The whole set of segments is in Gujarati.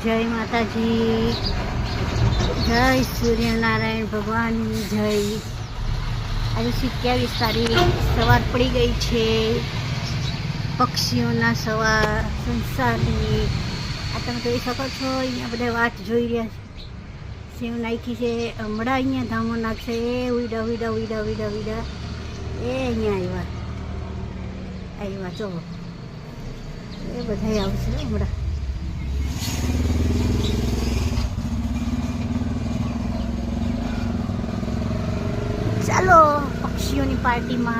जय माताजी, जय सूर्यनारायण भगवान जय। आज 27 तारीख सवार पड़ी गई है। पक्षीओना सवार संसारनी आ तमे जोई शको छो। अहींया बधा वाट जोई रह्या छे। सेव नाखी छे, हमणां अहींया धामो नाखशे। ए उड्या उड्या उड्या उड्या उड्या ए अहींया आव्या जो ए बधाय आवशे हमणां। ચાલો પક્ષીઓની પાર્ટીમાં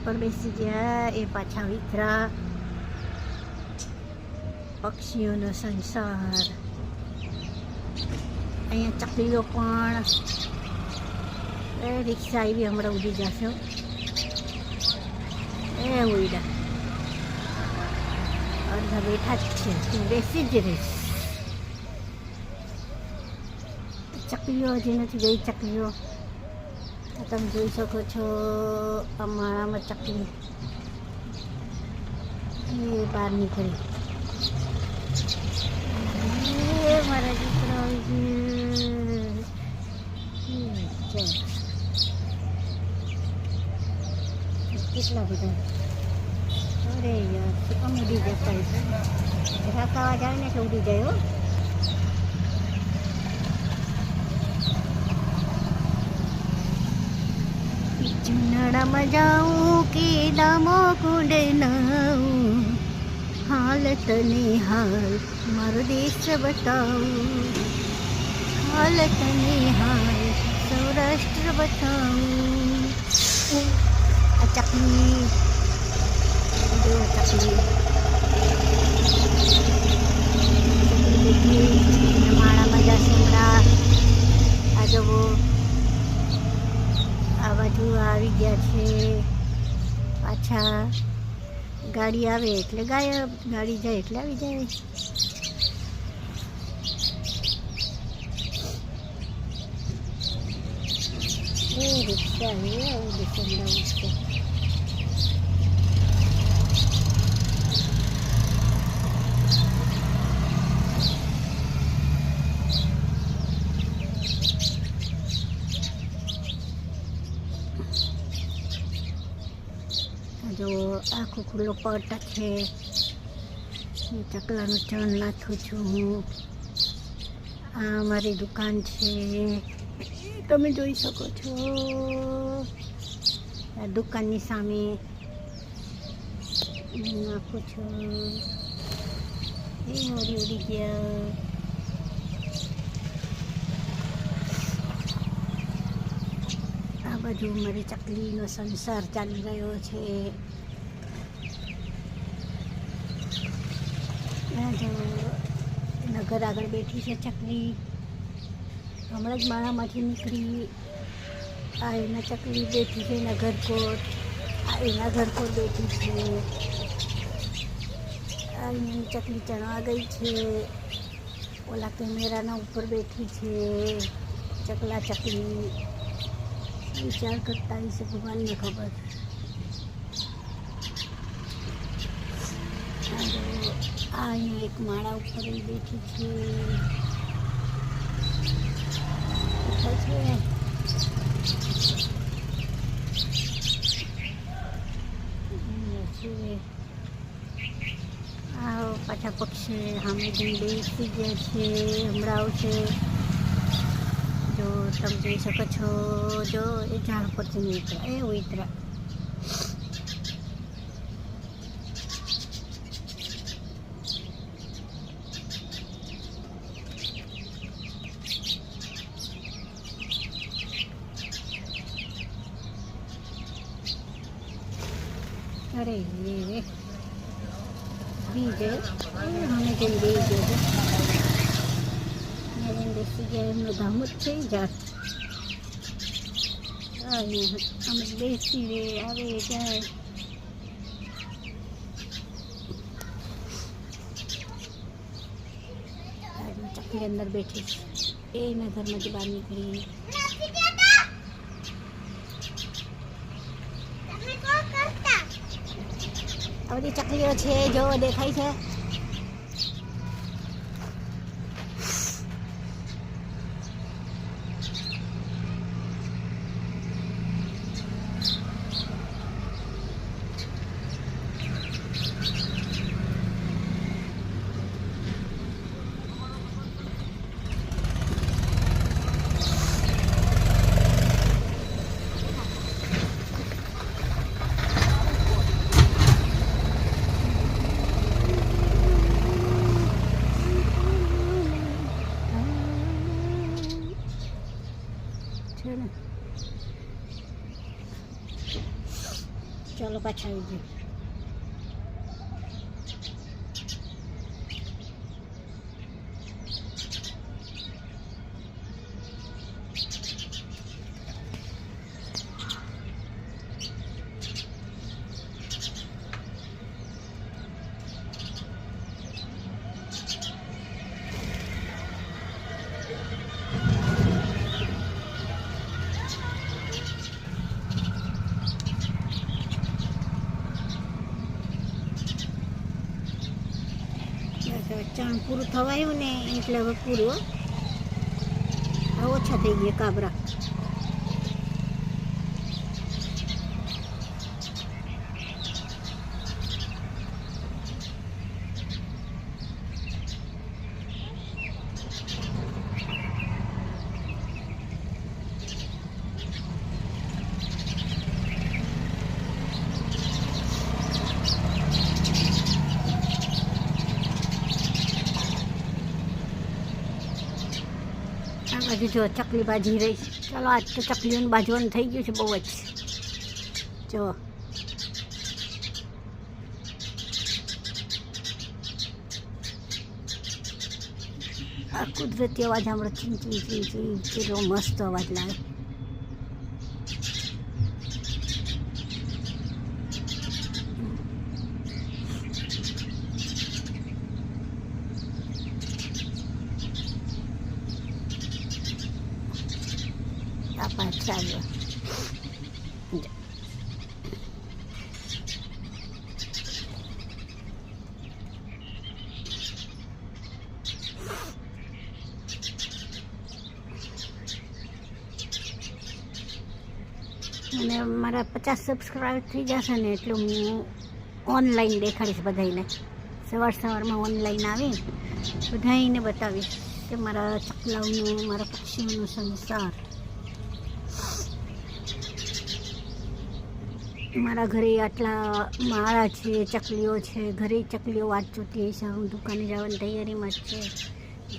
પર બેસી ગયા. એ પાછા વિતરા પક્ષીઓનો સંસાર. અહીંયા ચકલીઓ પણ. એ રિક્ષા આવી હમણાં ઉડી જશો. એ ઉડ્યા અડધા બેઠા જ છે. તું બેસી જ રહીશ. ચકલીઓ હજી નથી ગઈ. ચકલીઓ તમે જોઈ શકો છો. આ માળામાં ચકલી એ બહાર નીકળી. એ મારા દીકરો કેટલા બધા. અરે યાર શું કામ ઉડી જતા છે. રાખાવા જાય ને એટલે ઉડી જાય. હો चुनाड़ा जाऊँ कि दामो कुंड नाऊँ, हालत निहाल मारो देश बताऊँ, हालत निहाल सौराष्ट्र बताऊँ. आ चकली जो चकली माड़ा मजा सेमड़ा आ जवो आ बाजू આવી ગયા છે. પાછા ગાડી આવે એટલે ગાયબ, ગાડી જાય એટલે આવી જાય. એ રિક્ષા આવે આવું ડિસેમ્બર છે. जो आखो खुल्लो पट है. चकलानु चण नाखुं छुं हूँ. आ मारी दुकान है. तमे जोई शको छो. आ दुकाननी सामे नाखुं छुं. ए उड़ी उड़ी गया. आ बाजू मारी चकलीनो संसार चाली रह्यो छे. नगर आगळ बैठी है चकली. हमणां ज माळामांथी निकળી. आ एना चकली बैठी है नगरकोट. आ एना घरकोट बैठी है. आ एनी चकली चढ़वा गई है. ओला कैमेराना ऊपर बैठी है. चकला चकली विचार करता है से भगवान ने खबर. आ एक माड़ा ऊपर ही बैठी है. पाछा पक्षी हमें बेसी गया है. हमणां आवशे. जो तमे जोई शको छो. जो ए झाड़ परथी उतरा. ए उतरा. अरे ये बीजे हमें जन बीजे मेरे बेसी गए. हम धामत थी जात. हम बेसी रे आवे जाए. चकली अंदर बैठी. ए नगर में बाहर निकली. बધી ચકલીઓ છે જો દેખાય છે. પાછા આવી જાય. ચણ પૂરું થવાયું ને એટલે હવે પૂરું. હવે ઓછા થઈ ગયા કાબરા. આ બાજુ જો ચકલી ભાજી રહી છે. ચાલો આજ તો ચકલીઓને બાજવાનું થઈ ગયું છે બહુ જ. જો આ કુદરતી અવાજ સાંભળો. ચીં ચીં ચીં ચીં કેટલો મસ્ત અવાજ લાગે. ચાલો અને મારા 50 સબસ્ક્રાઈબ થઈ જશે ને એટલે હું ઓનલાઈન દેખાડીશ બધાને. સવારમાં ઓનલાઈન આવી બધાને બતાવીશ કે મારા ચકલાઓનો મારા પક્ષીઓનો સંસાર. મારા ઘરે આટલા માળા છે, ચકલીઓ છે. ઘરે ચકલીઓ વાત જોતી હશે. હું દુકાને જવાની તૈયારીમાં જ છે.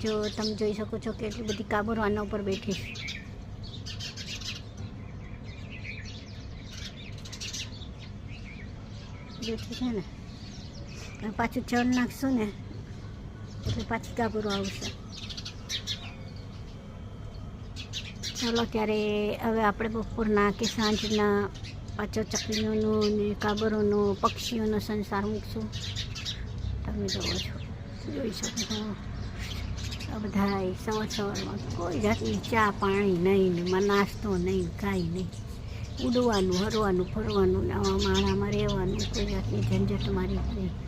જો તમે જોઈ શકો છો કે એટલી બધી કાબરો આના ઉપર બેઠી છે ને. પાછું ચણ નાખશું ને એટલે પાછી કાબરો આવશે. ચાલો ત્યારે હવે આપણે બપોરના કે સાંજના પાછો ચકલીઓનો અને કાબરોનો પક્ષીઓનો સંસાર મૂકશું. તમે જોઈ શકો છો આ બધા સવારમાં કોઈ જાતની ચા પાણી નહીં ને નાસ્તો નહીં, કાંઈ નહીં. ઉડવાનું, હરવાનું, ફરવાનું, નવા માળામાં રહેવાનું, કોઈ જાતની ઝંઝટ મારી નહીં.